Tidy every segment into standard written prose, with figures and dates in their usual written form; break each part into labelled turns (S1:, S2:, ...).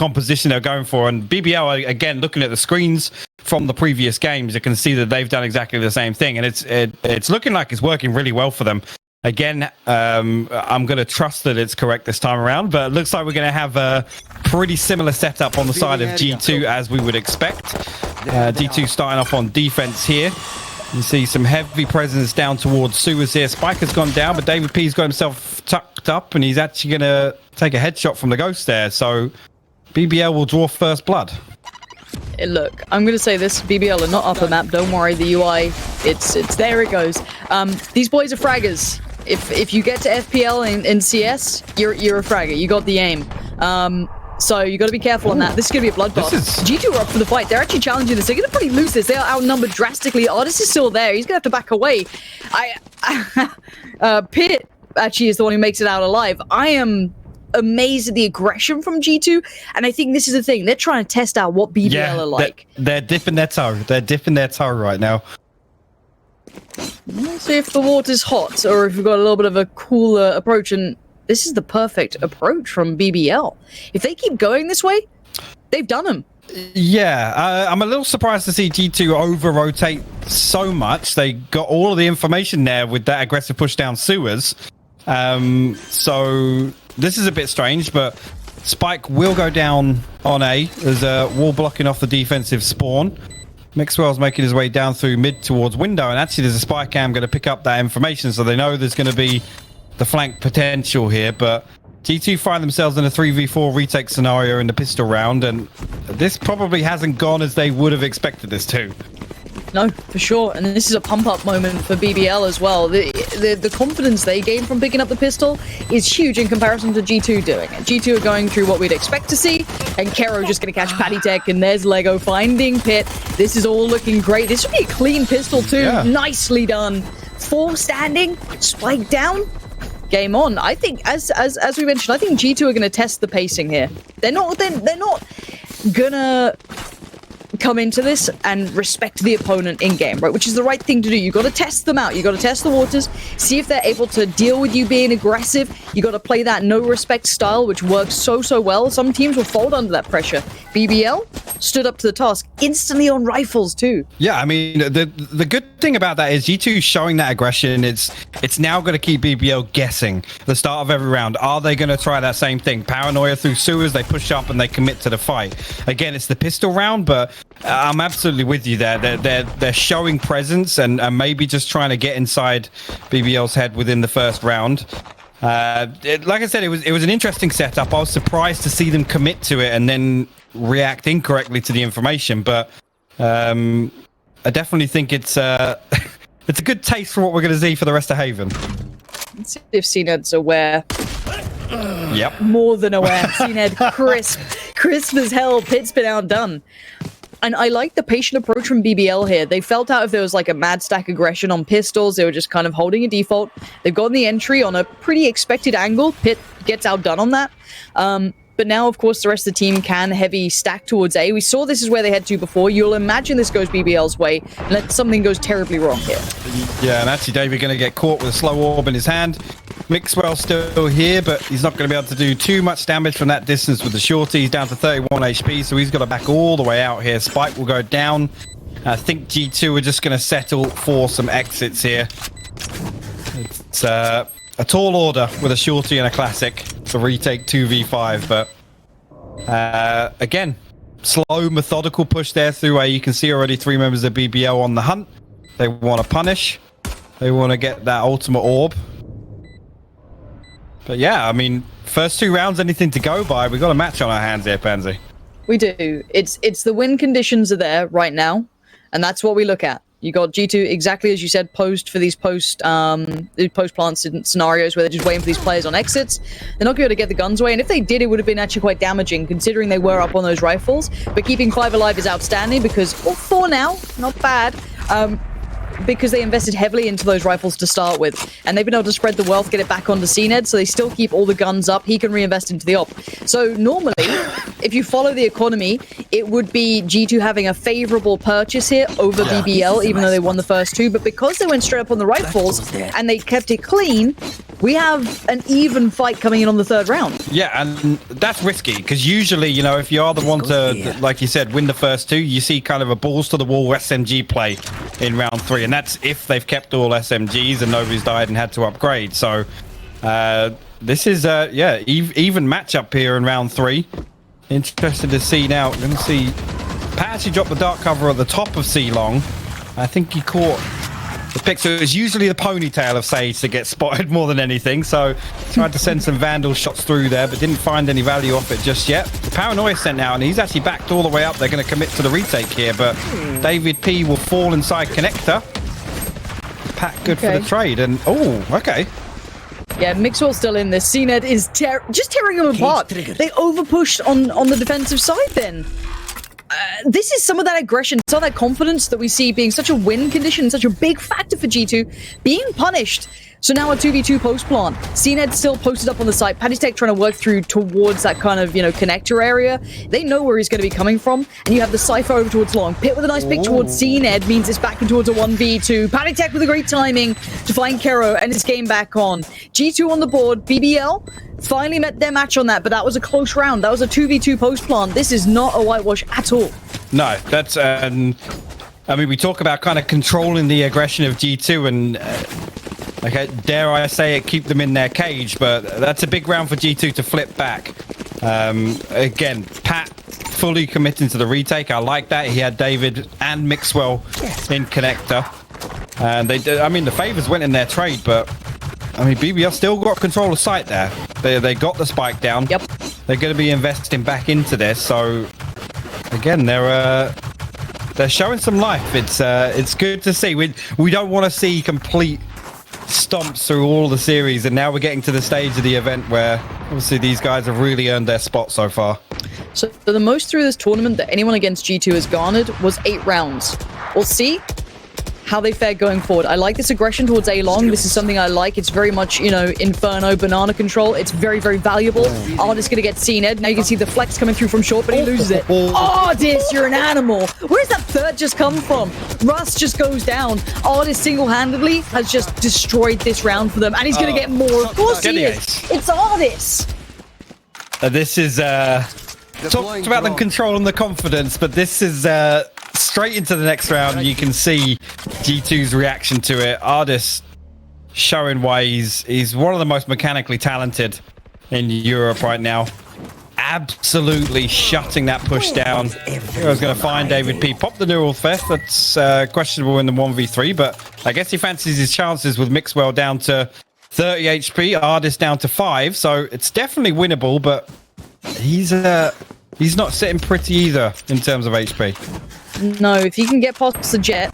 S1: composition they're going for. And BBL, again, looking at the screens from the previous games, you can see that they've done exactly the same thing. And it's looking like it's working really well for them. Again, I'm going to trust that it's correct this time around, but it looks like we're going to have a pretty similar setup on the side of G2 as we would expect. G2 starting off on defense here. You see some heavy presence down towards sewers here. Spike has gone down, but Davidp's got himself tucked up, and he's actually going to take a headshot from the ghost there. So BBL will draw first blood.
S2: Look, I'm going to say this. BBL are not upper map. Don't worry, the UI, it's there it goes. These boys are fraggers. If you get to FPL in CS, you're a fragger. You got the aim. So you got to be careful on that. This is going to be a bloodbath. G2 are up for the fight. They're actually challenging this. They're going to probably lose this. They are outnumbered drastically. ardiis is still there. He's going to have to back away. pyth actually is the one who makes it out alive. I am amazed at the aggression from G2, and I think this is the thing. They're trying to test out what BBL are like.
S1: They're dipping their toe. They're dipping their toe right now.
S2: Let's see if the water's hot, or if we've got a little bit of a cooler approach, and this is the perfect approach from BBL. If they keep going this way, they've done them.
S1: Yeah, I'm a little surprised to see G2 over-rotate so much. They got all of the information there with that aggressive push down sewers. So this is a bit strange, but Spike will go down on A. There's a wall blocking off the defensive spawn. Mixwell's making his way down through mid towards window, and actually there's a spy cam going to pick up that information, so they know there's going to be the flank potential here. But G2 find themselves in a 3v4 retake scenario in the pistol round, and this probably hasn't gone as they would have expected this to.
S2: No, for sure. And this is a pump-up moment for BBL as well. The confidence they gain from picking up the pistol is huge in comparison to G2 doing it. G2 are going through what we'd expect to see, and Kero just going to catch paTiTek, and there's legoo finding pyth. This is all looking great. This would be a clean pistol too. Yeah. Nicely done. 4 standing, spike down. Game on. I think, as we mentioned, I think G2 are going to test the pacing here. They're not gonna come into this and respect the opponent in game, right? Which is the right thing to do. You got to test them out. You got to test the waters, see if they're able to deal with you being aggressive. You got to play that no respect style, which works so well. Some teams will fold under that pressure. BBL stood up to the task instantly on rifles too.
S1: Yeah, I mean, the good thing about that is G2 showing that aggression. It's now going to keep BBL guessing the start of every round. Are they going to try that same thing? Paranoia through sewers, they push up and they commit to the fight. Again, it's the pistol round, but I'm absolutely with you there. They're showing presence and maybe just trying to get inside BBL's head within the first round. Like I said, it was an interesting setup. I was surprised to see them commit to it and then react incorrectly to the information, but I definitely think it's it's a good taste for what we're going to see for the rest of Haven.
S2: Let's see if Cned's aware.
S1: Yep.
S2: More than aware. Cned, crisp as hell. pyth's been outdone. And I like the patient approach from BBL here. They felt out if there was like a mad stack aggression on pistols. They were just kind of holding a default. They've gotten the entry on a pretty expected angle. pyth gets outdone on that. But now, of course, the rest of the team can heavy stack towards A. We saw this is where they had to before. You'll imagine this goes BBL's way, and something goes terribly wrong here. Yeah,
S1: and actually David going to get caught with a slow orb in his hand. Mixwell still here, but he's not going to be able to do too much damage from that distance with the shorty. He's down to 31 HP, so he's got to back all the way out here. Spike will go down. I think G2 are just going to settle for some exits here. It's a tall order with a shorty and a classic to retake 2v5, but again, slow, methodical push there through A. You can see already 3 members of BBL on the hunt. They want to punish. They want to get that ultimate orb. But yeah, I mean, first 2 rounds, anything to go by. We've got a match on our hands here, Pansy.
S2: We do. It's the win conditions are there right now, and that's what we look at. You got G2, exactly as you said, post for these post-plant scenarios where they're just waiting for these players on exits. They're not going to get the guns away, and if they did, it would have been actually quite damaging, considering they were up on those rifles. But keeping 5 alive is outstanding because, well, 4 now, not bad. because they invested heavily into those rifles to start with, and they've been able to spread the wealth, get it back onto Cned, so they still keep all the guns up. He can reinvest into the op. So normally, if you follow the economy, it would be G2 having a favorable purchase here over BBL, even though they won the first two. But because they went straight up on the rifles and they kept it clean, we have an even fight coming in on the third round.
S1: Yeah, and that's risky because usually, you know, if you are the one to, like you said, win the first two, you see kind of a balls to the wall SMG play in round 3, and that's if they've kept all SMGs and nobody's died and had to upgrade. So this is even matchup here in round 3. Interested to see now. We're going to see Pat actually drop the dark cover at the top of C Long. I think he caught the pick. So it's usually the ponytail of Sage that gets spotted more than anything. So tried to send some Vandal shots through there, but didn't find any value off it just yet. The Paranoia sent out, and he's actually backed all the way up. They're going to commit to the retake here, but Davidp will fall inside connector. Pat good for the trade, and oh, okay.
S2: Yeah, Mixwell's still in this. Cned is just tearing them apart. They overpushed on the defensive side then. This is some of that aggression, some of that confidence that we see being such a win condition, such a big factor for G2, being punished. So now a 2v2 post plant. Cned still posted up on the site. paTiTek trying to work through towards that kind of, you know, connector area. They know where he's going to be coming from. And you have the Cypher over towards Long. Pit with a nice pick towards Cned means it's back in towards a 1v2. paTiTek with a great timing to find Kero and his game back on. G2 on the board. BBL finally met their match on that, but that was a close round. That was a 2v2 post plant. This is not a whitewash at all.
S1: No, that's... I mean, we talk about kind of controlling the aggression of G2 and... okay, dare I say it, keep them in their cage, but that's a big round for G2 to flip back. Again, Pat fully committing to the retake. I like that. He had David and Mixwell in connector. And I mean, the favors went in their trade, but I mean, BBL still got control of site there. They got the spike down.
S2: Yep.
S1: They're going to be investing back into this. So again, they're showing some life. It's good to see. We don't want to see complete stomps through all the series, and now we're getting to the stage of the event where obviously these guys have really earned their spot so far.
S2: So the most through this tournament that anyone against G2 has garnered was 8 rounds. We'll see how they fare going forward. I like this aggression towards A-Long. This is something I like. It's very much, you know, Inferno, banana control. It's very, very valuable. Ardiis going to get Cned. Now you can see the flex coming through from short, but he loses it. Ardiis, you're an animal. Where's that third just come from? Russ just goes down. Ardiis single-handedly has just destroyed this round for them, and he's going to get more. Of course he is. It's Ardiis.
S1: This is... talked about them controlling the confidence, but this is... straight into the next round. You can see G2's reaction to it. Ardiis showing why he's one of the most mechanically talented in Europe right now. Absolutely shutting that push down. I was going to find Davidp. Pop the neural theft. That's questionable in the 1v3, but I guess he fancies his chances with Mixwell down to 30 HP, Ardiis down to 5. So it's definitely winnable, but he's not sitting pretty either in terms of HP.
S2: No, if you can get past the jet,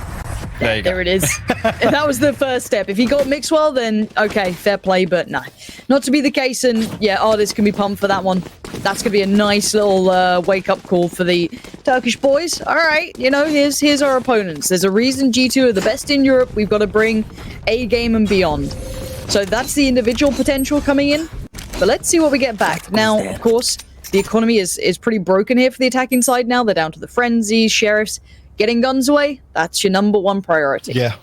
S2: there it is. That was the first step. If you got Mixwell, then okay, fair play, but no. Not to be the case, and yeah, Ardiis can be pumped for that one. That's going to be a nice little wake-up call for the Turkish boys. All right, you know, here's our opponents. There's a reason G2 are the best in Europe. We've got to bring A game and beyond. So that's the individual potential coming in, but let's see what we get back. Now, of course, the economy is pretty broken here for the attacking side now. They're down to the frenzies, sheriffs. Getting guns away, that's your #1 priority.
S1: Yeah.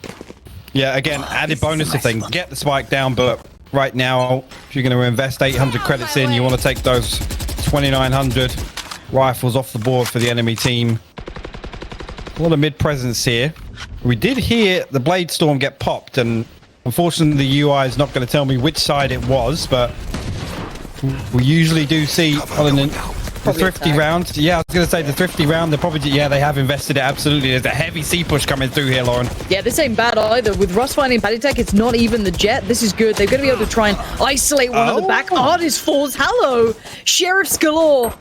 S1: Yeah, again, added bonus if they can get the spike down, but right now, if you're going to invest 800 credits in, you want to take those 2,900 rifles off the board for the enemy team. A lot of mid-presence here. We did hear the Blade Storm get popped, and unfortunately the UI is not going to tell me which side it was, but we usually do see the thrifty round. Yeah, I was going to say the thrifty round. They're probably, yeah, they have invested it, absolutely. There's a heavy C push coming through here, Lauren.
S2: Yeah, this ain't bad either. With Russ finding paTiTek, it's not even the jet. This is good. They're going to be able to try and isolate one at the back. Ardiis falls. Hello. Sheriffs galore.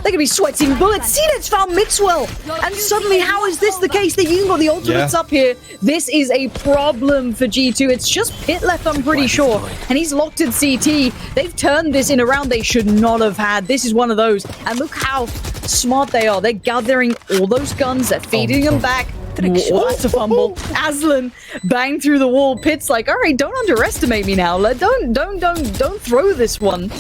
S2: They're going to be sweating bullets. Cned's found Mixwell. And suddenly, how is this the case? They've even got the ultimates up here. This is a problem for G2. It's just Pit left, I'm pretty sure. And he's locked at CT. They've turned this in a round they should not have had. This is one of those. And look how smart they are. They're gathering all those guns. They're feeding them back. That's a fumble. Aslan bang through the wall. Pit's like, all right, don't underestimate me now. Don't throw this one.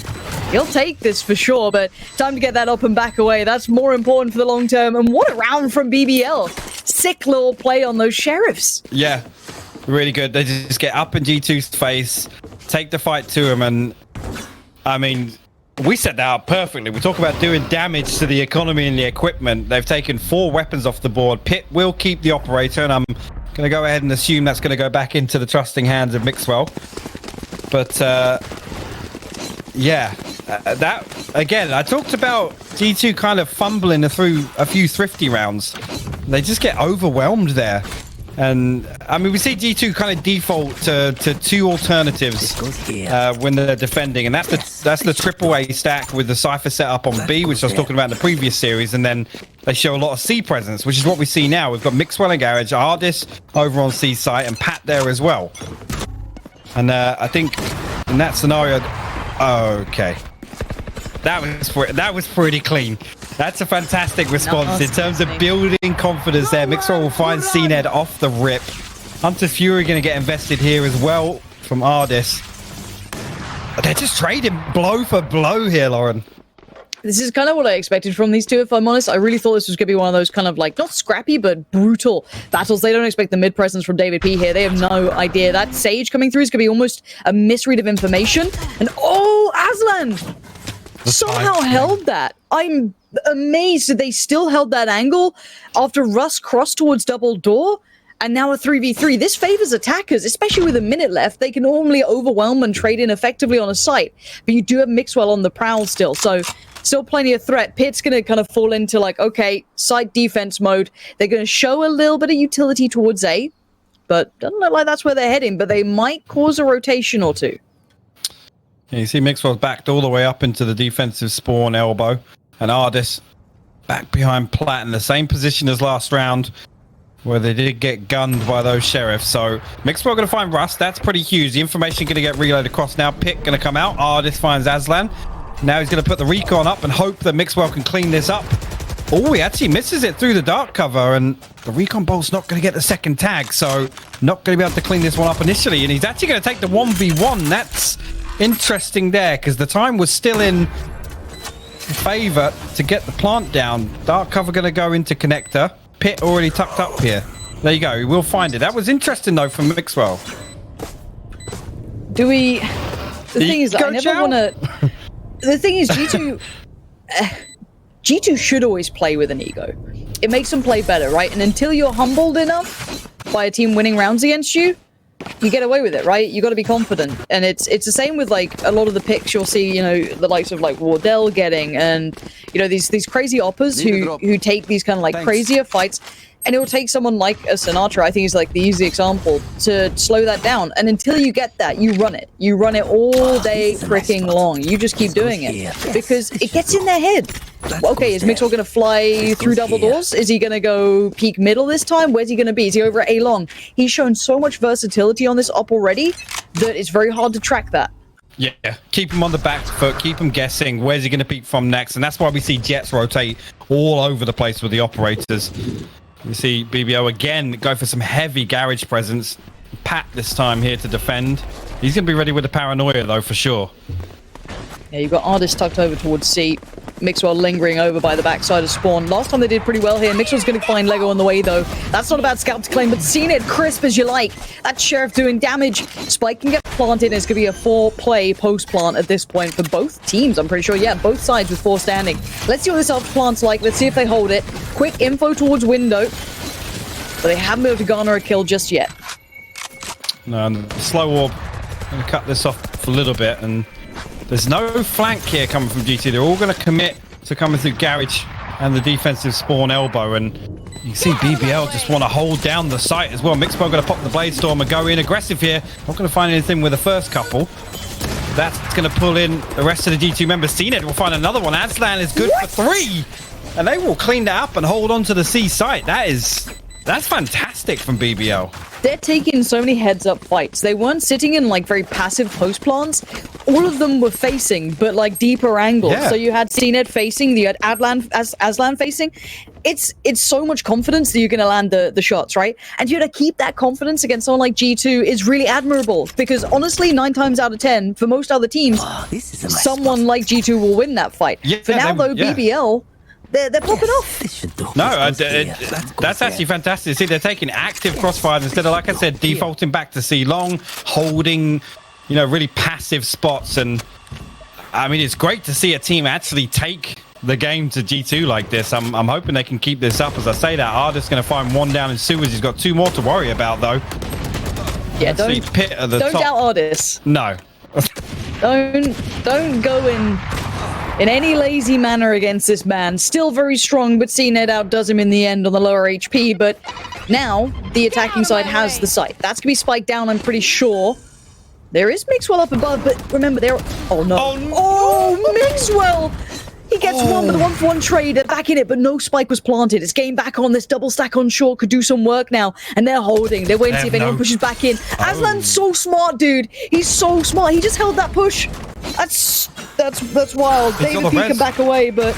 S2: He'll take this for sure, but time to get that up and back away. That's more important for the long term. And what a round from BBL. Sick little play on those sheriffs.
S1: Yeah, really good. They just get up in G2's face, take the fight to him, and I mean, we set that up perfectly. We talk about doing damage to the economy and the equipment. They've taken 4 weapons off the board. Pit will keep the operator, and I'm going to go ahead and assume that's going to go back into the trusting hands of Mixwell. But yeah, that again, I talked about G2 kind of fumbling through a few thrifty rounds. They just get overwhelmed there. And I mean, we see G2 kind of default to 2 alternatives when they're defending, and that's the triple A stack with the Cypher set up on B, which I was talking about in the previous series, and then they show a lot of C presence, which is what we see now. We've got Mixwell and Garage, ardiis over on C site, and Pat there as well. And I think in that scenario, okay, that was pretty clean. That's a fantastic response in terms of building confidence there. Mixwell will find Cned off the rip. Hunter Fury going to get invested here as well from ardiis. They're just trading blow for blow here, Lauren.
S2: This is kind of what I expected from these two, if I'm honest. I really thought this was going to be one of those kind of like, not scrappy, but brutal battles. They don't expect the mid presence from Davidp here. They have no idea. That Sage coming through is going to be almost a misread of information. And oh, Aslan somehow held that. I'm amazed that they still held that angle after Russ crossed towards double door, and now a 3v3. This favors attackers, especially with a minute left. They can normally overwhelm and trade in effectively on a site, but you do have Mixwell on the prowl still, so still plenty of threat. Pit's going to kind of fall into like, okay, site defense mode. They're going to show a little bit of utility towards A, but doesn't look like that's where they're heading, but they might cause a rotation or two.
S1: Yeah, you see Mixwell's backed all the way up into the defensive spawn elbow. And ardiis back behind Plat in the same position as last round, where they did get gunned by those sheriffs. So Mixwell going to find Russ. That's pretty huge. The information going to get relayed across now. Pit going to come out. ardiis finds Aslan. Now he's going to put the recon up and hope that Mixwell can clean this up. Oh, he actually misses it through the dark cover, and the recon bolt's not going to get the second tag, so not going to be able to clean this one up initially. And he's actually going to take the 1v1. That's interesting there, because the time was still in favor to get the plant down. Dark cover going to go into connector. Pit already tucked up here. There you go. We'll find it. That was interesting though from Mixwell.
S2: Do we? The thing is, I never want to. The thing is, G2 should always play with an ego. It makes them play better, right? And until you're humbled enough by a team winning rounds against you, you get away with it, right? You got to be confident, and it's the same with like a lot of the picks you'll see, you know, the likes of like Wardell getting, and you know these crazy oppers who take these kind of like crazier fights, and it will take someone like a Sinatra, I think is like the easy example, to slow that down. And until you get that, you run it all day freaking long. You just keep doing it because it gets in their head. Okay, is Mixwell going to fly through double doors? Is he going to go peek middle this time? Where's he going to be? Is he over at A long? He's shown so much versatility on this op already that it's very hard to track that.
S1: Yeah, keep him on the back foot, keep him guessing. Where's he going to peek from next? And that's why we see Jets rotate all over the place with the operators. You see BBL again go for some heavy garage presence. Pat this time here to defend. He's going to be ready with the paranoia though, for sure.
S2: Yeah, you've got ardiis tucked over towards C. Mixwell lingering over by the backside of spawn. Last time they did pretty well here. Mixwell's going to find Legoo on the way, though. That's not a bad scalp to claim, but Cned crisp as you like. That Sheriff doing damage. Spike can get planted. It's going to be a 4-play post-plant at this point for both teams, I'm pretty sure. Yeah, both sides with 4 standing. Let's see what this plant's like. Let's see if they hold it. Quick info towards window. But they haven't been able to garner a kill just yet.
S1: No, and the slow orb going to cut this off a little bit, and there's no flank here coming from GT. They're all going to commit to coming through garage and the defensive spawn elbow, and you see BBL just want to hold down the site as well. Mixwell going to pop the blade storm and go in aggressive here. Not going to find anything with the first couple. That's going to pull in the rest of the G2 members. Cned will find another one. Aslan is good for 3, and they will clean that up and hold on to the C site. That's fantastic from BBL.
S2: They're taking so many heads-up fights. They weren't sitting in like very passive post plants. all of them were facing, but like deeper angles.
S1: Yeah.
S2: So you had Cned facing, you had Aslan facing. It's so much confidence that you're going to land the shots, right? And you to keep that confidence against someone like G2 is really admirable, because honestly, 9 times out of 10, for most other teams, someone like G2 will win that fight.
S1: Yeah,
S2: for now, though, BBL, they're popping off.
S1: No, that's actually fantastic. See, they're taking active crossfires instead of, like I said, defaulting back to C long, holding, you know, really passive spots. And I mean, it's great to see a team actually take the game to G2 like this. I'm hoping they can keep this up. As I say that, ardiis going to find one down in sewers. He's got 2 more to worry about, though.
S2: Yeah, don't doubt ardiis.
S1: No.
S2: don't go in any lazy manner against this man. Still very strong, but Cned outdoes him in the end on the lower HP. But now the attacking side has the site. That's going to be spiked down, I'm pretty sure. There is Mixwell up above, but remember, they're... Oh, no. Oh, Mixwell! He gets one with a 1-for-1 trade back in it, but no spike was planted. It's game back on. This double stack on short could do some work now, and they're holding. They're waiting to see if anyone pushes back in. Aslan's so smart, dude. He's so smart. He just held that push. That's wild. Davidp can back away, but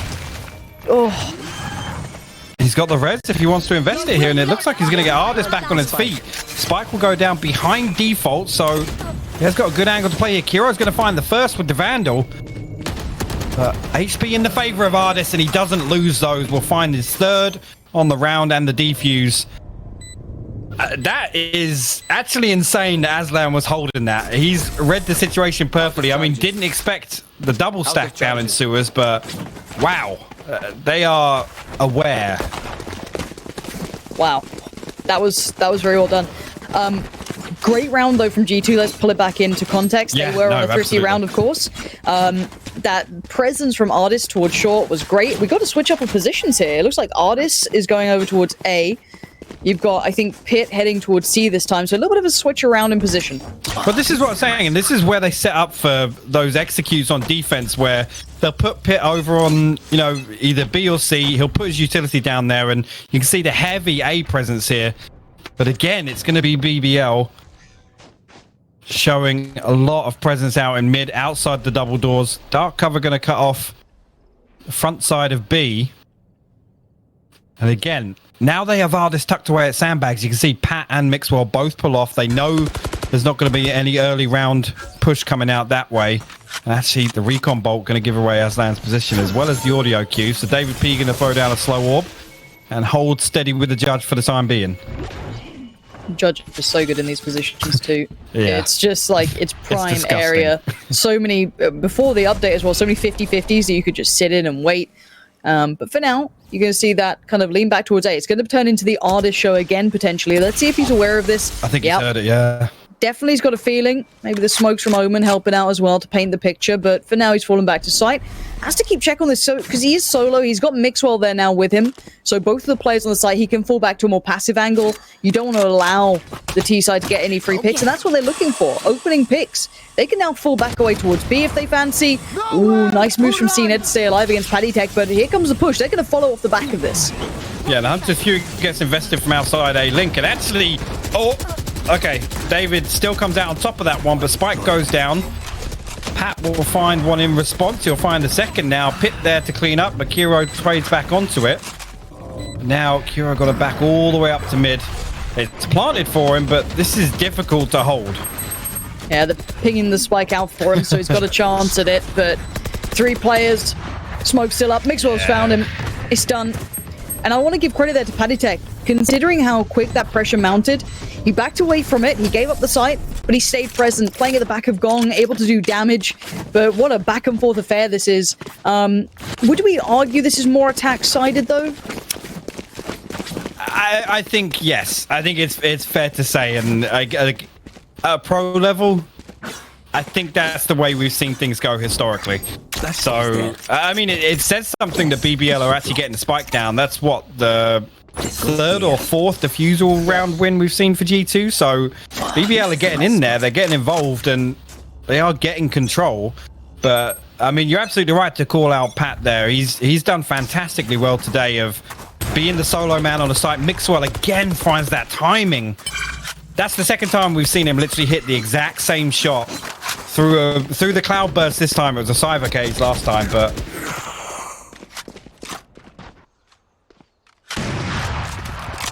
S1: he's got the res if he wants to invest it here, and it looks like he's going to get ardiis back on his feet. Spike will go down behind default, so he has got a good angle to play here. Kiro's going to find the first with the Vandal. HP in the favor of ardiis, and he doesn't lose those. We'll find his 3rd on the round and the defuse. That is actually insane that Aslan was holding that. He's read the situation perfectly. I mean, didn't expect the double stack down in sewers, but wow. They are aware.
S2: Wow. That was very well done. Great round, though, from G2. Let's pull it back into context. They were on a thrifty round, of course. That presence from ardiis towards short was great. We got to switch up of positions here. It looks like ardiis is going over towards A. You've got, I think, pyth heading towards C this time, so a little bit of a switch around in position.
S1: But this is what I'm saying, and this is where they set up for those executes on defense, where they'll put pyth over on, you know, either B or C. He'll put his utility down there, and you can see the heavy A presence here. But again, it's going to be BBL showing a lot of presence out in mid, outside the double doors. Dark cover going to cut off the front side of B. And again, now they have ardiis tucked away at sandbags. You can see Pat and Mixwell both pull off. They know there's not going to be any early round push coming out that way. And actually, the recon bolt going to give away Aslan's position as well as the audio cue. So Davidp going to throw down a slow orb and hold steady with the judge for the time being.
S2: Judge is so good in these positions too.
S1: Yeah.
S2: It's just like, it's prime area. So many, before the update as well, so many 50-50s that you could just sit in and wait. But for now, you're going to see that kind of lean back towards A. It's going to turn into the ardiis show again, potentially. Let's see if he's aware of this.
S1: I think he's heard it, yeah.
S2: Definitely he's got a feeling. Maybe the smokes from Omen helping out as well to paint the picture. But for now, he's fallen back to sight. Has to keep check on this, because he is solo. He's got Mixwell there now with him. So both of the players on the site, he can fall back to a more passive angle. You don't want to allow the T side to get any free picks, and that's what they're looking for. Opening picks. They can now fall back away towards B if they fancy. Ooh, nice moves from Cned to stay alive against paTiTek, but here comes the push. They're going to follow off the back of this.
S1: Yeah, the Hunter's Fury gets invested from outside A link, and actually, okay, David still comes out on top of that one, but Spike goes down. Pat will find one in response. He'll find a second now. pyth there to clean up, but Kiro trades back onto it. Now Kiro got it back all the way up to mid. It's planted for him, but this is difficult to hold.
S2: Yeah, they're pinging the spike out for him, so he's got a chance at it. But 3 players, smoke still up. Mixwell's found him. It's done. And I want to give credit there to paTiTek. Considering how quick that pressure mounted, he backed away from it. He gave up the site, but he stayed present, playing at the back of Gong, able to do damage. But what a back and forth affair this is. Would we argue this is more attack-sided, though?
S1: I think yes. I think it's fair to say, and at a pro level, I think that's the way we've seen things go historically. So, I mean, it says something that BBL are actually getting the spike down. That's what, the 3rd or 4th defusal round win we've seen for G2. So, BBL are getting in there. They're getting involved, and they are getting control. But, I mean, you're absolutely right to call out Pat there. He's done fantastically well today of being the solo man on the site. Mixwell again finds that timing. That's the second time we've seen him literally hit the exact same shot through the cloudburst this time. It was a cyber cage last time, but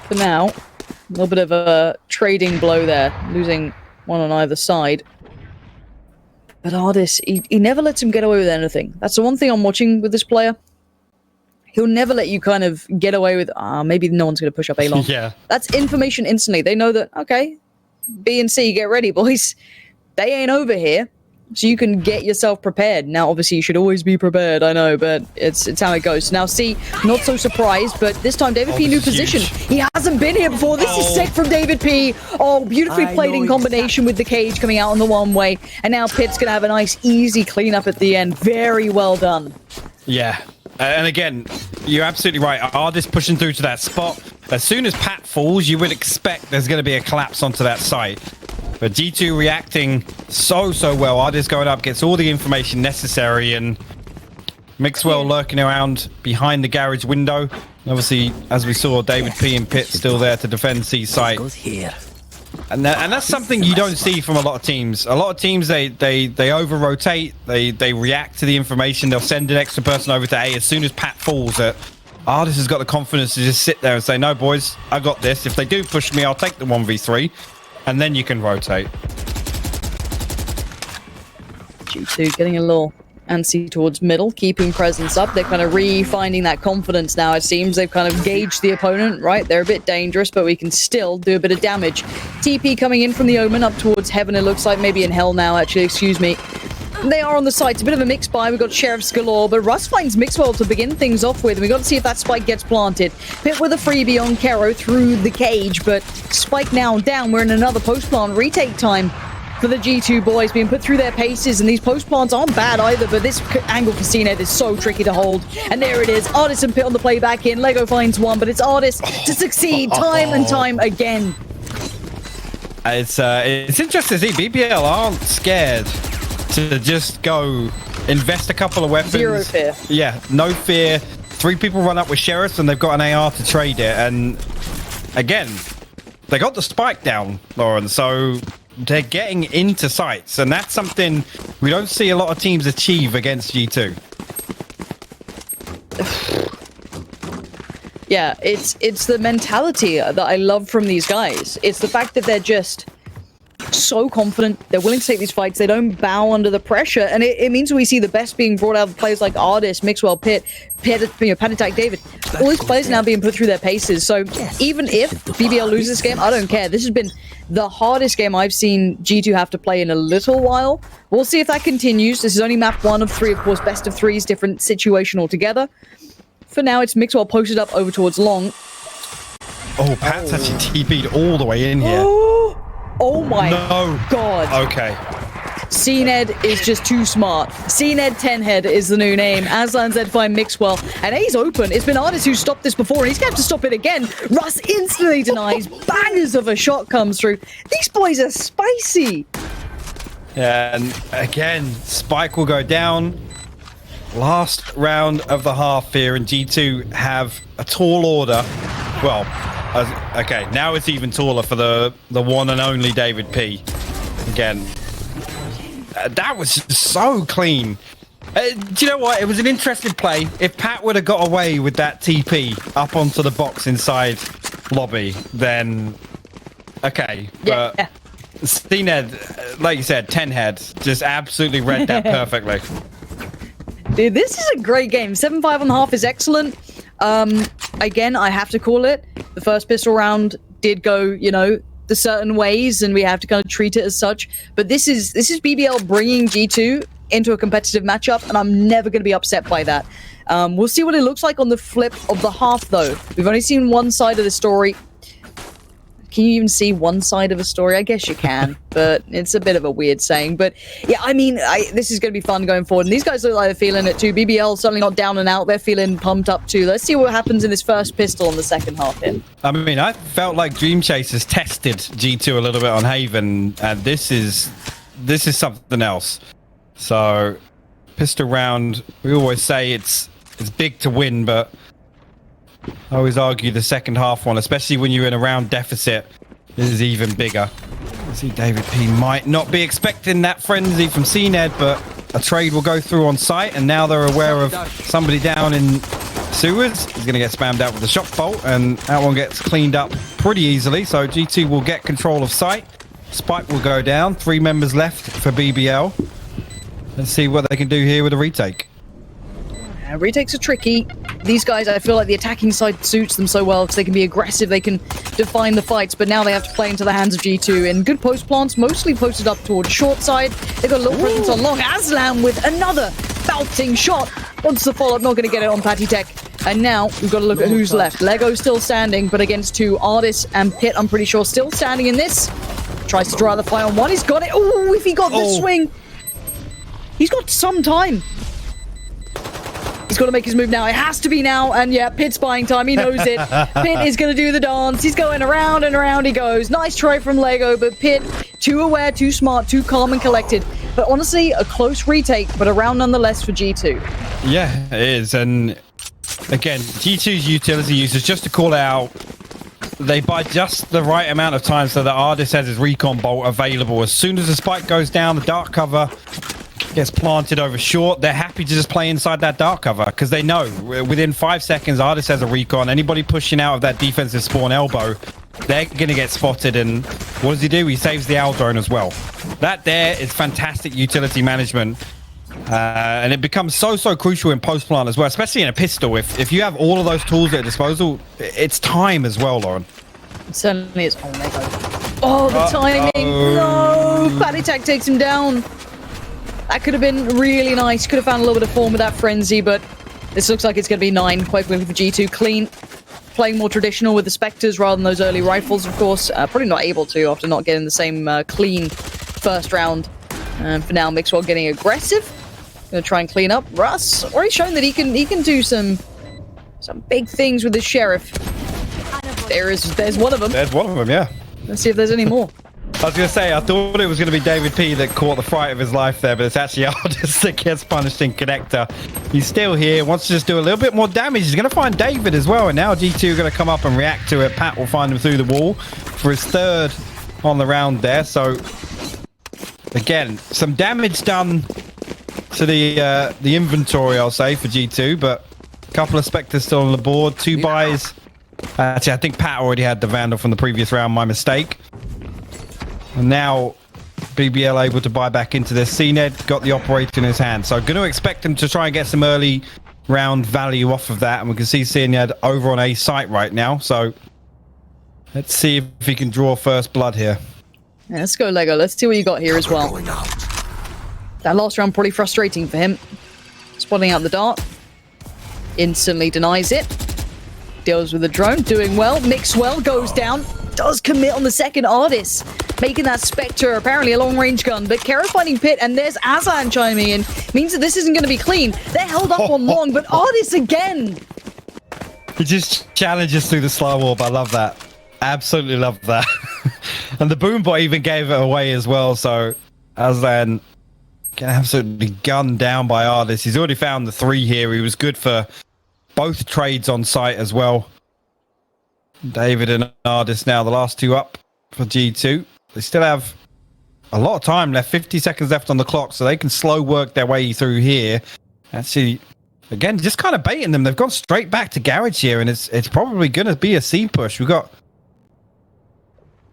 S2: for now, a little bit of a trading blow there, losing one on either side. But ardiis, he never lets him get away with anything. That's the one thing I'm watching with this player. He'll never let you kind of get away with, maybe no one's going to push up A long.
S1: Yeah.
S2: That's information instantly. They know that, okay, B and C, get ready, boys. They ain't over here. So you can get yourself prepared. Now, obviously, you should always be prepared, I know, but it's how it goes. Now, C, not so surprised, but this time, Davidp, new position.
S1: Huge.
S2: He hasn't been here before. This is sick from Davidp. Oh, beautifully played in combination with the cage coming out on the one-way. And now pyth's going to have a nice, easy cleanup at the end. Very well done.
S1: Yeah. And again, you're absolutely right. ardiis pushing through to that spot. As soon as pat falls, you would expect there's going to be a collapse onto that site. But G2 reacting so well. ardiis going up, gets all the information necessary, and Mixwell lurking around behind the garage window. Obviously, as we saw, Davidp and pyth still there to defend C site. And that's something you don't see from a lot of teams. A lot of teams, they over-rotate, they react to the information, they'll send an extra person over to A as soon as pat falls. ardiis has got the confidence to just sit there and say, no, boys, I got this. If they do push me, I'll take the 1v3. And then you can rotate.
S2: G2 getting a little antsy towards middle, keeping presence up. They're kind of re-finding that confidence now, it seems. They've kind of gauged the opponent, right? They're a bit dangerous, but we can still do a bit of damage. TP coming in from the Omen up towards Heaven, it looks like. Maybe in Hell now, actually, excuse me. They are on the site. It's a bit of a mix buy. We've got Sheriff's galore, but Russ finds Mixwell to begin things off with. We've got to see if that spike gets planted. pyth with a freebie on Kero through the cage, but spike now down. We're in another post plant retake time for the G2 boys, being put through their paces, and these post plants aren't bad either, but this angle for Cned is so tricky to hold. And there it is. ardiis and pyth on the play back in. Legoo finds one, but it's ardiis to succeed time and time again.
S1: It's interesting to see BBL aren't scared to just go invest a couple of weapons.
S2: Zero fear.
S1: Yeah, no fear. 3 people run up with sheriffs and they've got an AR to trade it. And again, they got the spike down, Lauren, so they're getting into sites, and that's something we don't see a lot of teams achieve against G2.
S2: Yeah, it's the mentality that I love from these guys. It's the fact that they're just so confident. They're willing to take these fights. They don't bow under the pressure, and it means we see the best being brought out of players like ardiis, Mixwell, pyth, paTiTek, David. All these players now being put through their paces. So even if BBL loses this game, I don't care. This has been the hardest game I've seen G2 have to play in a little while. We'll see if that continues. This is only map 1 of 3, of course, best of 3s, different situation altogether. For now, it's Mixwell posted up over towards long.
S1: Oh, pat's actually TP'd all the way in here.
S2: Oh my god.
S1: Okay.
S2: Cned is just too smart. Cned 10 head is the new name. Aslan Z find Mixwell, and A's open. It's been ardiis who stopped this before, and he's going to have to stop it again. Russ instantly denies. Bangers of a shot comes through. These boys are spicy.
S1: Yeah, and again, spike will go down. Last round of the half here, and G2 have a tall order. Well, okay, now it's even taller for the one and only Davidp. Again, that was so clean. Do you know what? It was an interesting play. If pat would have got away with that TP up onto the box inside lobby, then okay. But
S2: Yeah.
S1: Cned, like you said, 10 head, just absolutely read that perfectly.
S2: Dude, this is a great game. 7-5 on the half is excellent. Again, I have to call it. The first pistol round did go, the certain ways, and we have to kind of treat it as such. But this is BBL bringing G2 into a competitive matchup, and I'm never going to be upset by that. We'll see what it looks like on the flip of the half, though. We've only seen one side of the story. Can you even see one side of a story? I guess you can, but it's a bit of a weird saying. But yeah, I mean, this is going to be fun going forward. And these guys look like they're feeling it too. BBL certainly not down and out. They're feeling pumped up too. Let's see what happens in this first pistol in the second half here. I
S1: mean, I felt like Dream Chasers tested G2 a little bit on Haven, and this is something else. So, pistol round, we always say it's big to win, but I always argue the second half one, especially when you're in a round deficit, is even bigger. You see Davidp might not be expecting that frenzy from Cned, but a trade will go through on site, and now they're aware of somebody down in sewers. He's going to get spammed out with a shock bolt, and that one gets cleaned up pretty easily. So G2 will get control of site. Spike will go down. 3 members left for BBL. Let's see what they can do here with a retake.
S2: Retakes are tricky. These guys, I feel like the attacking side suits them so well because they can be aggressive, they can define the fights, but now they have to play into the hands of G2 in good post plants, mostly posted up towards short side. They've got a little presence on long. Aslan with another belting shot. Wants the follow-up, not going to get it on paTiTek. And now we've got to look at who's left. Legoo still standing, but against 2. ardiis and pyth, I'm pretty sure, still standing in this. Tries to dry the fire on 1. He's got it. Oh, if he got the swing. He's got some time. He's got to make his move now. It has to be now. And yeah, pyth's buying time. He knows it. pyth is going to do the dance. He's going around and around he goes. Nice try from legoo, but pyth, too aware, too smart, too calm and collected. But honestly, a close retake, but a round nonetheless for G2.
S1: Yeah, it is. And again, G2's utility users, just to call out, they buy just the right amount of time so that ardiis has his recon bolt available. As soon as the spike goes down, the dark cover gets planted over short. They're happy to just play inside that dark cover because they know within 5 seconds, ardiis has a recon. Anybody pushing out of that defensive spawn elbow, they're going to get spotted. And what does he do? He saves the owl drone as well. That there is fantastic utility management. And it becomes so crucial in post plant as well, especially in a pistol. If you have all of those tools at your disposal, it's time as well, Lauren.
S2: It certainly is. Oh, legoo. Oh, the timing. No, paTiTek takes him down. That could have been really nice. Could have found a little bit of form with that frenzy, but this looks like it's going to be 9 quite quickly for G2. Clean, playing more traditional with the Spectres rather than those early rifles, of course. Probably not able to after not getting the same clean first round. For now, Mixwell getting aggressive. Going to try and clean up. Russ already shown that he can do some big things with the Sheriff. There's one of them.
S1: There's one of them, yeah.
S2: Let's see if there's any more.
S1: I was going to say, I thought it was going to be Davidp that caught the fright of his life there, but it's actually ardiis that gets punished in connector. He's still here, wants to just do a little bit more damage. He's going to find David as well, and now G2 are going to come up and react to it. Pat will find him through the wall for his 3rd on the round there. So, again, some damage done to the inventory, I'll say, for G2, but a couple of Spectres still on the board. 2 buys. Actually, I think Pat already had the Vandal from the previous round, my mistake. And now BBL able to buy back into this. Cned got the operator in his hand. So going to expect him to try and get some early round value off of that. And we can see Cned over on A site right now. So let's see if he can draw first blood here.
S2: Yeah, let's go, legoo. Let's see what you got here as well. That last round probably frustrating for him. Spotting out the dart. Instantly denies it. Deals with the drone. Doing well. Mixwell goes down. Does commit on the second ardiis. Making that Spectre apparently a long-range gun. But Kero finding pyth, and there's Azan chiming in. Means that this isn't going to be clean. They're held up on long, but ardiis again.
S1: He just challenges through the slow orb. I love that. Absolutely love that. And the boombot even gave it away as well. So Azan get absolutely gunned down by ardiis. He's already found the 3 here. He was good for both trades on site as well. David and ardiis now the last 2 up for G2. They still have a lot of time left, 50 seconds left on the clock, so they can slow work their way through here. Actually, again, just kind of baiting them. They've gone straight back to garage here, and it's probably going to be a C push. We've got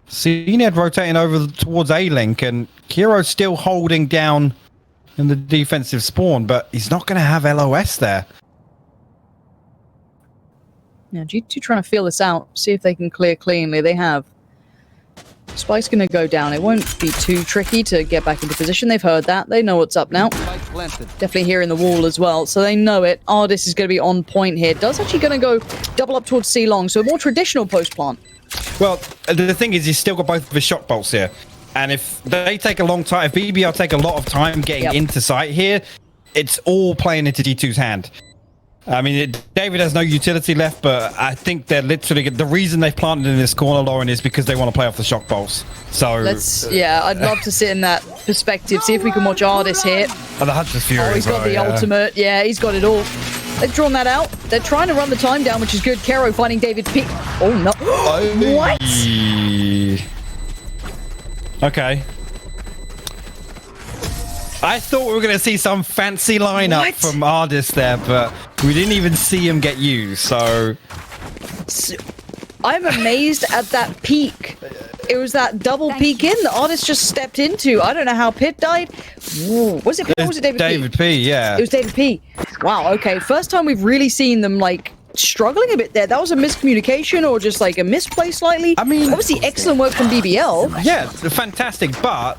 S1: Cned rotating over towards A-Link, and Kero's still holding down in the defensive spawn, but he's not going to have LOS there.
S2: Yeah, G2 trying to feel this out, see if they can clear cleanly. They have. Spike's going to go down. It won't be too tricky to get back into position. They've heard that. They know what's up now. Definitely hearing the wall as well, so they know it. ardiis is going to be on point here. Does actually going to go double up towards C long, so a more traditional post plant.
S1: Well, the thing is, he's still got both of his shock bolts here. And if they take a long time, if BBL take a lot of time getting into sight here, it's all playing into G2's hand. I mean, David has no utility left, but I think they're literally... The reason they've planted in this corner, Lauren, is because they want to play off the shock bolts. So...
S2: Yeah, I'd love to sit in that perspective. See if we can watch ardiis here.
S1: Oh, the Hunter's Fury.
S2: Oh, he's got the ultimate. Yeah, he's got it all. They've drawn that out. They're trying to run the time down, which is good. Kero finding Davidp. Oh, no. What?
S1: Okay. I thought we were going to see some fancy lineup from ardiis there, but we didn't even see him get used, so
S2: I'm amazed at that peak. It was that double peek in that ardiis just stepped into. I don't know how pyth died. Ooh, was it Davidp?
S1: Davidp, yeah.
S2: It was Davidp. Wow, okay. First time we've really seen them, like, struggling a bit there. That was a miscommunication or just, like, a misplay slightly. I mean, obviously, excellent work from BBL.
S1: Yeah, fantastic, but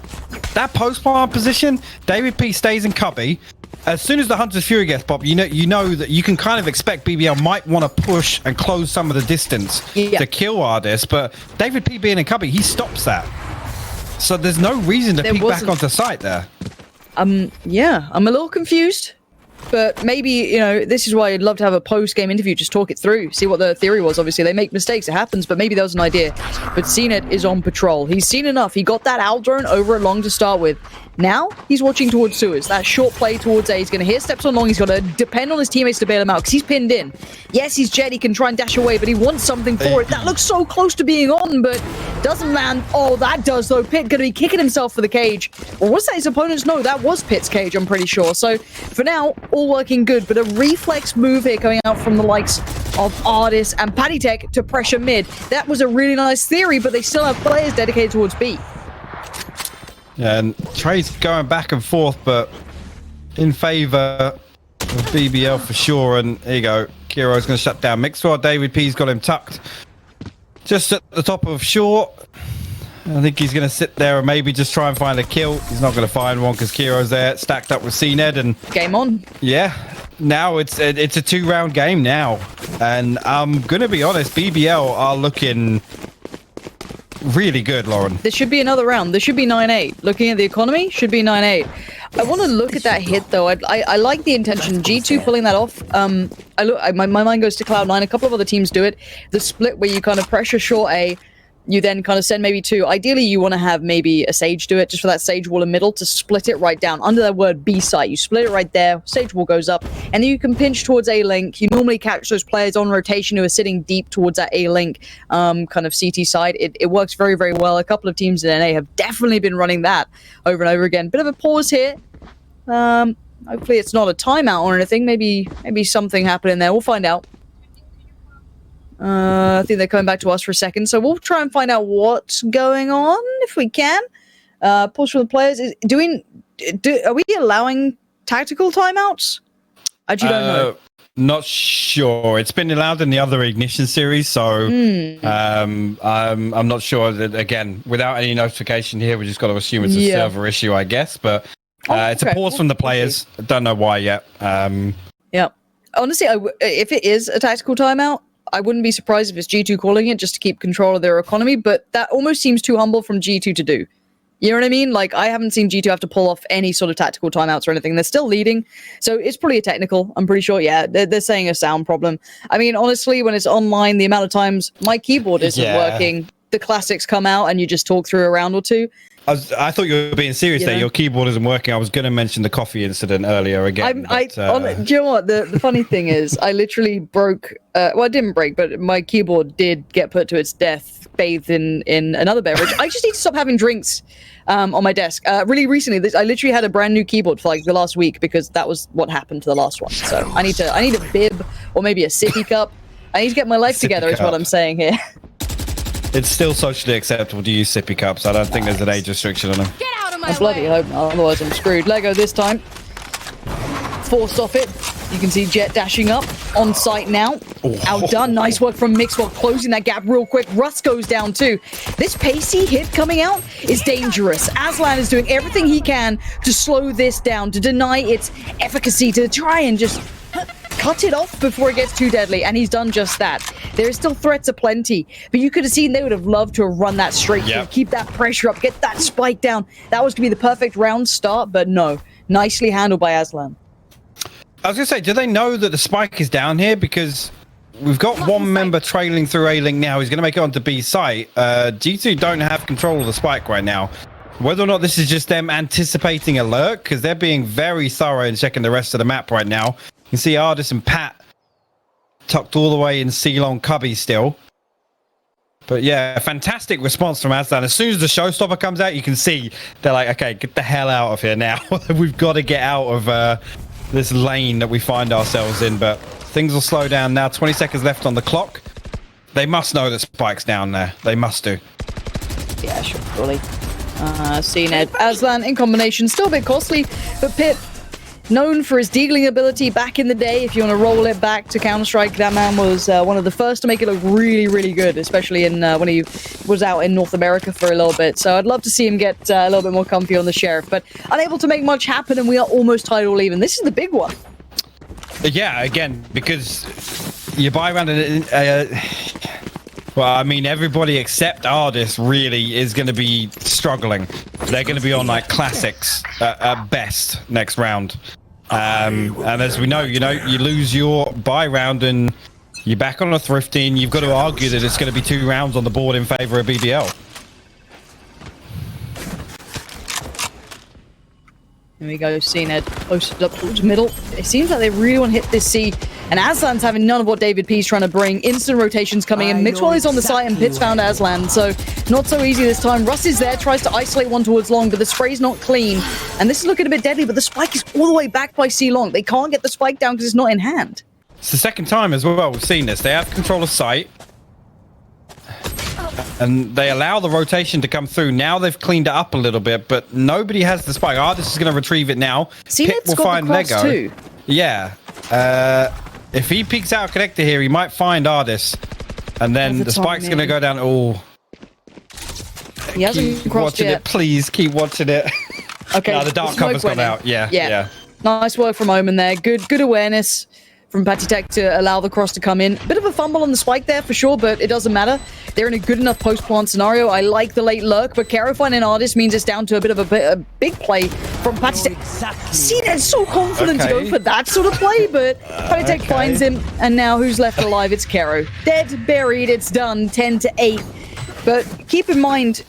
S1: that post-plant position, Davidp stays in cubby. As soon as the Hunter's Fury gets popped, you know that you can kind of expect BBL might want to push and close some of the distance to kill ardiis, but Davidp being in cubby, he stops that. So there's no reason to peek back onto site there.
S2: Yeah, I'm a little confused. But maybe, you know, this is why I'd love to have a post-game interview, just talk it through, see what the theory was. Obviously, they make mistakes, it happens, but maybe that was an idea. But Cned is on patrol. He's seen enough. He got that owl drone over at long to start with. Now, he's watching towards sewers. That short play towards A. He's going to hear steps on long. He's got to depend on his teammates to bail him out, because he's pinned in. Yes, he's Jet. He can try and dash away, but he wants something for it. That looks so close to being on, but doesn't land. Oh, that does, though. pyth going to be kicking himself for the cage. Or was that his opponent's? No, that was pyth's cage, I'm pretty sure. So, for now, all working good. But a reflex move here coming out from the likes of ardiis and paTiTek to pressure mid. That was a really nice theory, but they still have players dedicated towards B.
S1: Yeah, and Trey's going back and forth, but in favor of BBL for sure. And here you go. Kiro's going to shut down Mixwell. Davidp's got him tucked just at the top of short. I think he's going to sit there and maybe just try and find a kill. He's not going to find one because Kiro's there stacked up with Cned. And
S2: game on.
S1: Yeah, now it's a 2-round game now. And I'm going to be honest, BBL are looking really good, Lauren.
S2: There should be another round. There should be 9-8. Looking at the economy, should be 9-8. I want to look at that hit, though. I like the intention. G2 pulling that off. My mind goes to Cloud9. A couple of other teams do it. The split where you kind of pressure short A, you then kind of send maybe two. Ideally, you want to have maybe a Sage do it, just for that Sage wall in middle to split it right down. Under that word B site, you split it right there, Sage wall goes up, and then you can pinch towards A link. You normally catch those players on rotation who are sitting deep towards that A link kind of CT side. It works very, very well. A couple of teams in NA have definitely been running that over and over again. Bit of a pause here. Hopefully it's not a timeout or anything. Maybe something happened in there. We'll find out. I think they're coming back to us for a second, so we'll try and find out what's going on if we can. Pause from the players. Are we allowing tactical timeouts? I actually don't know.
S1: Not sure. It's been allowed in the other Ignition series, so I'm not sure. That, again, without any notification here, we just got to assume it's a server issue, I guess. But it's a pause from the players. I don't know why yet.
S2: Yeah. Honestly, if it is a tactical timeout, I wouldn't be surprised if it's G2 calling it just to keep control of their economy, but that almost seems too humble from G2 to do. You know what I mean? Like, I haven't seen G2 have to pull off any sort of tactical timeouts or anything. They're still leading, so it's probably a technical. I'm pretty sure, yeah, they're saying a sound problem. I mean, honestly, when it's online, the amount of times my keyboard isn't working, the classics come out and you just talk through a round or two.
S1: I thought you were being serious there. Your keyboard isn't working. I was going to mention the coffee incident earlier again.
S2: Do you know what? The funny thing is, I literally broke... well, it didn't break, but my keyboard did get put to its death, bathed in another beverage. I just need to stop having drinks on my desk. Really recently, I literally had a brand new keyboard for like the last week because that was what happened to the last one. So I need a bib or maybe a sippy cup. I need to get my life together is what I'm saying here.
S1: It's still socially acceptable to use sippy cups. I don't think there's an age restriction on them.
S3: Get out of my
S2: I bloody hope not, otherwise I'm screwed. Lego this time. Forced off it. You can see Jet dashing up. On site now. Outdone. Nice work from Mixwell closing that gap real quick. Russ goes down too. This pacey hit coming out is dangerous. Aslan is doing everything he can to slow this down, to deny its efficacy, to try and just cut it off before it gets too deadly, and he's done just that. There are still threats aplenty, but you could have seen they would have loved to have run that straight through, keep that pressure up, get that spike down. That was going to be the perfect round start, but no. Nicely handled by Aslan.
S1: I was going to say, do they know that the spike is down here? Because we've got one member trailing through A-Link now. He's going to make it onto B site. G2 don't have control of the spike right now. Whether or not this is just them anticipating a lurk, because they're being very thorough and checking the rest of the map right now. You can see ardiis and Pat tucked all the way in C-Long cubby still. But yeah, fantastic response from Aslan. As soon as the showstopper comes out, you can see they're like, okay, get the hell out of here now. We've got to get out of this lane that we find ourselves in. But things will slow down now. 20 seconds left on the clock. They must know that Spike's down there. They must do.
S2: Yeah, sure, surely. Cned, Aslan in combination, still a bit costly, but pyth, known for his deagling ability back in the day. If you want to roll it back to Counter-Strike, that man was one of the first to make it look really, really good, especially in when he was out in North America for a little bit. So I'd love to see him get a little bit more comfy on the Sheriff, but unable to make much happen, and we are almost tied all even. This is the big one.
S1: Yeah, again, because you buy around well, I mean, everybody except ardiis really is going to be struggling. They're going to be on like classics at best next round. And as we know, you lose your buy round and you're back on a thrifting. You've got to argue that it's going to be 2 rounds on the board in favor of BBL.
S2: Here we go, Cned posted up towards middle. It seems like they really want to hit this C, and Aslan's having none of what Davidp's trying to bring. Instant rotations coming in. Mixwell on the site, and pyth's found Aslan, so not so easy this time. Russ is there, tries to isolate one towards long, but the spray's not clean, and this is looking a bit deadly, but the spike is all the way back by C long. They can't get the spike down because it's not in hand.
S1: It's the second time as well we've seen this. They have control of sight, and they allow the rotation to come through. Now they've cleaned it up a little bit, but nobody has the spike. ardiis is going to retrieve it now.
S2: Cned's got the cross too.
S1: Yeah. If he peeks out a connector here, he might find ardiis. And then the spike's going to go down. Oh.
S2: He hasn't crossed
S1: watching
S2: yet.
S1: It. Please keep watching it.
S2: Okay.
S1: No, the dark cover's gone out. Yeah.
S2: Nice work from Omen there. Good awareness from paTiTek to allow the cross to come in. Bit of a fumble on the spike there for sure, but it doesn't matter. They're in a good enough post-plant scenario. I like the late lurk, but Kerimhan and ardiis means it's down to a bit of a big play from paTiTek. See, they're so confident to go for that sort of play, but paTiTek finds him, and now who's left alive? It's Kero. Dead, buried, it's done, 10-8. But keep in mind,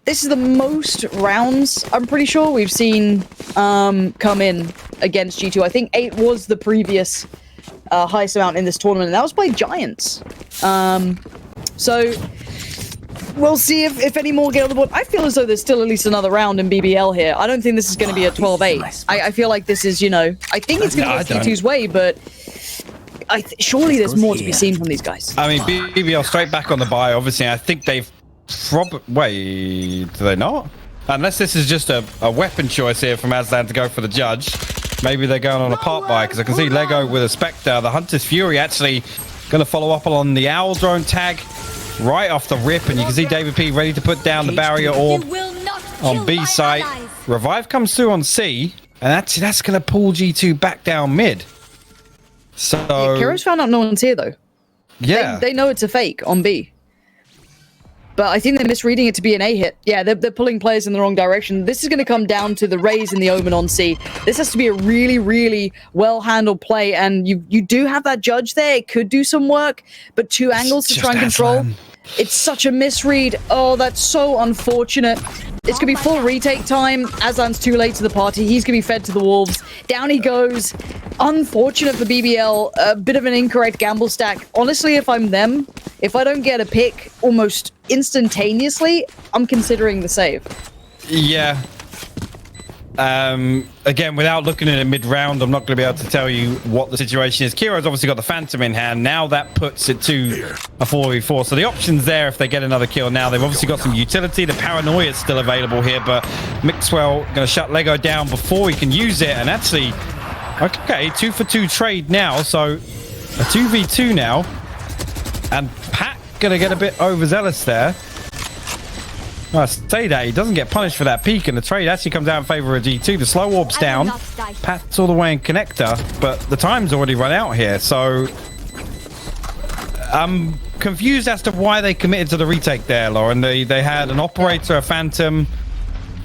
S2: this is the most rounds, I'm pretty sure, we've seen come in against G2. I think 8 was the previous highest amount in this tournament, and that was by Giants. So we'll see if any more get on the board. I feel as though there's still at least another round in BBL here. I don't think this is going to be a 12-8. I feel like this is, I think it's going to go G2's way, but surely there's more to be seen from these guys.
S1: I mean, BBL straight back on the buy. Obviously, I think they've wait, do they not? Unless this is just a weapon choice here from Aslan to go for the judge. Maybe they're going on a part buy, because I can see Legoo with a Spectre. The Hunter's Fury actually going to follow up on the Owl drone tag right off the rip, and you can see Davidp ready to put down the barrier orb on B site. Revive comes through on C, and that's going to pull G2 back down mid. So
S2: Kero's found out no one's here though.
S1: Yeah,
S2: they know it's a fake on B. But I think they're misreading it to be an A hit. Yeah, they're pulling players in the wrong direction. This is going to come down to the Raze and the Omen on C. This has to be a really, really well-handled play, and you do have that judge there. It could do some work, but 2 angles to try and control. It's such a misread. Oh, that's so unfortunate. It's going to be full retake time. Aslan's too late to the party. He's going to be fed to the wolves. Down he goes. Unfortunate for BBL. A bit of an incorrect gamble stack. Honestly, if I'm them, if I don't get a pick almost instantaneously, I'm considering the save.
S1: Yeah. Again, without looking at it mid-round, I'm not going to be able to tell you what the situation is. Kiro's obviously got the Phantom in hand. Now that puts it to a 4v4. So the option's there if they get another kill now. They've obviously got some utility. The Paranoia is still available here, but Mixwell going to shut Legoo down before he can use it. And actually, okay, 2-for-2 trade now. So a 2v2 now. And Pat going to get a bit overzealous there. I say that he doesn't get punished for that peak, and the trade actually comes out in favor of G2. The slow orb's down. Pat's all the way in connector, but the time's already run out here. So I'm confused as to why they committed to the retake there, Lauren. They had an operator, a Phantom,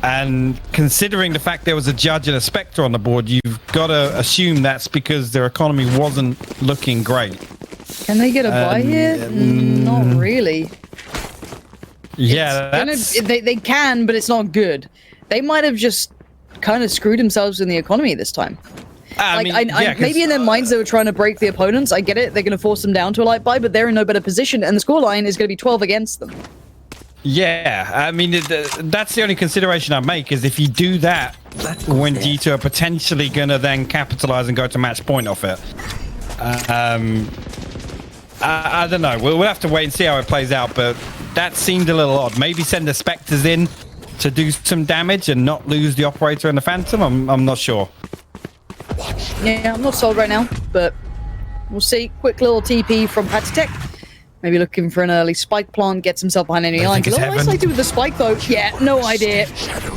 S1: and considering the fact there was a judge and a Spectre on the board, you've got to assume that's because their economy wasn't looking great.
S2: Can they get a buy here? Not really.
S1: Yeah,
S2: they can, but it's not good. They might have just kind of screwed themselves in the economy this time. Maybe in their minds they were trying to break the opponents. I get it. They're going to force them down to a light buy, but they're in no better position, and the scoreline is going to be 12 against them.
S1: Yeah, I mean, that's the only consideration I make is if you do that when G2 are potentially going to then capitalize and go to match point off it. I don't know. We'll have to wait and see how it plays out, but that seemed a little odd. Maybe send the Spectres in to do some damage and not lose the Operator and the Phantom. I'm not sure.
S2: Yeah, I'm not sold right now, but we'll see. Quick little TP from paTiTek. Maybe looking for an early spike plant, gets himself behind any lines. What do I do with the spike though? Yeah, no idea.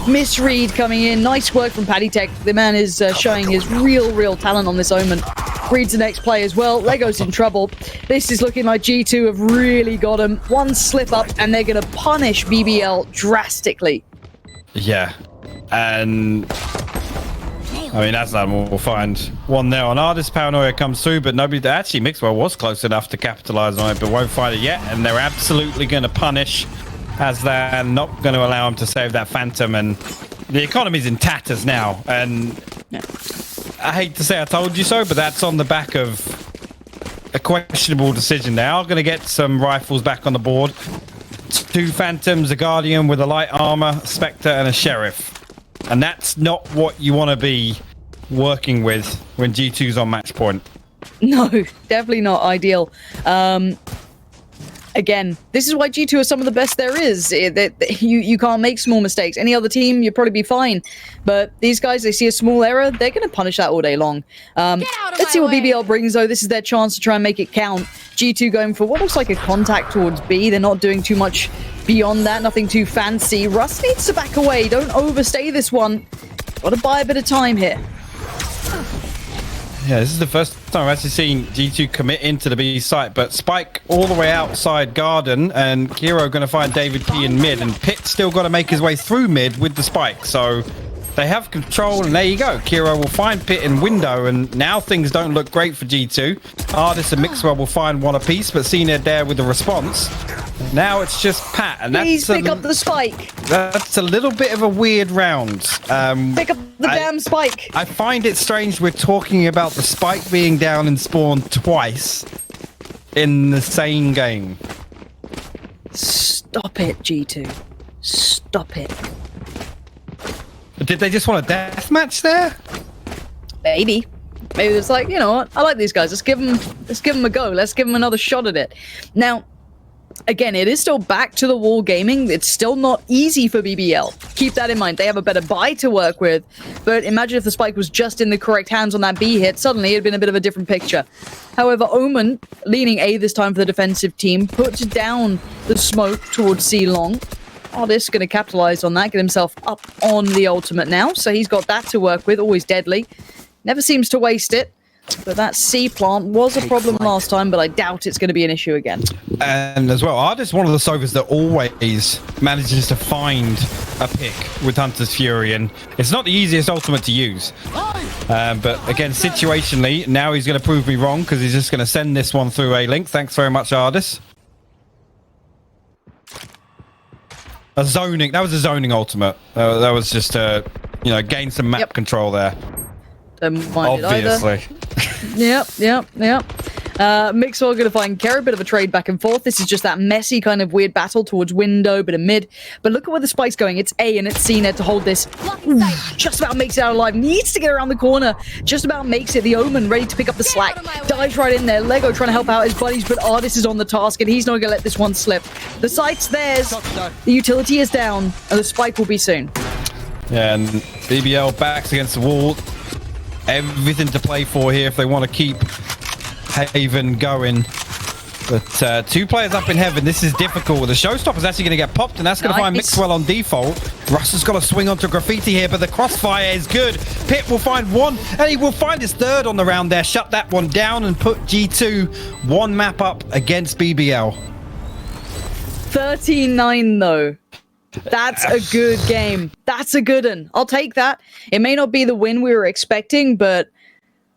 S2: Misread coming in. Nice work from paTiTek. The man is showing his real talent on this Omen. Reads the next play as well. Lego's in trouble. This is looking like G2 have really got him. One slip up and they're going to punish BBL drastically.
S1: Yeah, and I mean, that's not we'll find one there on ardiis. Paranoia comes through, but nobody. Actually, Mixwell was close enough to capitalize on it, but won't find it yet. And they're absolutely going to punish, as they're not going to allow him to save that Phantom. And the economy's in tatters now. And I hate to say I told you so, but that's on the back of a questionable decision. They are going to get some rifles back on the board. 2 Phantoms, a Guardian with a light armor, Spectre, and a Sheriff. And that's not what you want to be working with when G2's on match point.
S2: No, definitely not ideal. Again, this is why G2 are some of the best there is. You can't make small mistakes. Any other team, you'd probably be fine. But these guys, they see a small error, they're going to punish that all day long. Let's see what BBL brings, though. This is their chance to try and make it count. G2 going for what looks like a contact towards B. They're not doing too much beyond that. Nothing too fancy. Russ needs to back away. Don't overstay this one. Got to buy a bit of time here.
S1: Yeah, this is the first time I've actually seen G2 commit into the B site, but Spike all the way outside Garden, and Kiro going to find Davidp in mid, and Pitt still got to make his way through mid with the Spike, so they have control, and there you go. Kiro will find Pitt in window, and now things don't look great for G2. ardiis and Mixwell will find one apiece, but Cned there with the response. Now it's just Pat, and
S2: Please pick up the spike.
S1: That's a little bit of a weird round.
S2: Pick up the damn spike.
S1: I find it strange we're talking about the spike being down and spawned twice in the same game.
S2: Stop it, G2. Stop it.
S1: Did they just want a deathmatch there?
S2: Maybe it's like, you know what? I like these guys. Let's give them a go. Let's give them another shot at it. Now, again, it is still back to the wall gaming. It's still not easy for BBL. Keep that in mind. They have a better buy to work with. But imagine if the spike was just in the correct hands on that B hit. Suddenly, it'd been a bit of a different picture. However, Omen, leaning A this time for the defensive team, puts down the smoke towards C long. ardiis going to capitalize on that, get himself up on the ultimate now. So he's got that to work with. Always deadly. Never seems to waste it. But that C plant was a problem last time, but I doubt it's going to be an issue again. And
S1: as well, ardiis one of the sovers that always manages to find a pick with Hunter's Fury, and it's not the easiest ultimate to use. But again, situationally, now he's going to prove me wrong because he's just going to send this one through A-Link. Thanks very much, ardiis. That was a zoning ultimate. That was just gain some map control there.
S2: Don't mind obviously. It either. Yep. Mixwell going to find Kero, bit of a trade back and forth. This is just that messy kind of weird battle towards window, bit of mid. But look at where the spike's going. It's A and it's Cned to hold this. Ooh, just about makes it out alive. Needs to get around the corner. Just about makes it. The Omen ready to pick up the slack. Dives right in there. Lego trying to help out his buddies, but ardiis is on the task and he's not going to let this one slip. The site's theirs. The utility is down and the spike will be soon. Yeah, and BBL backs against the wall. Everything to play for here if they want to keep Haven going. But 2 players up in heaven. This is difficult. The showstopper's actually going to get popped, and that's going to find Mixwell on default. Russ has got to swing onto Graffiti here, but the crossfire is good. Pitt will find one, and he will find his third on the round there. Shut that one down and put G2 1 map up against BBL. 13-9 though. That's a good game. That's a good one. I'll take that. It may not be the win we were expecting, but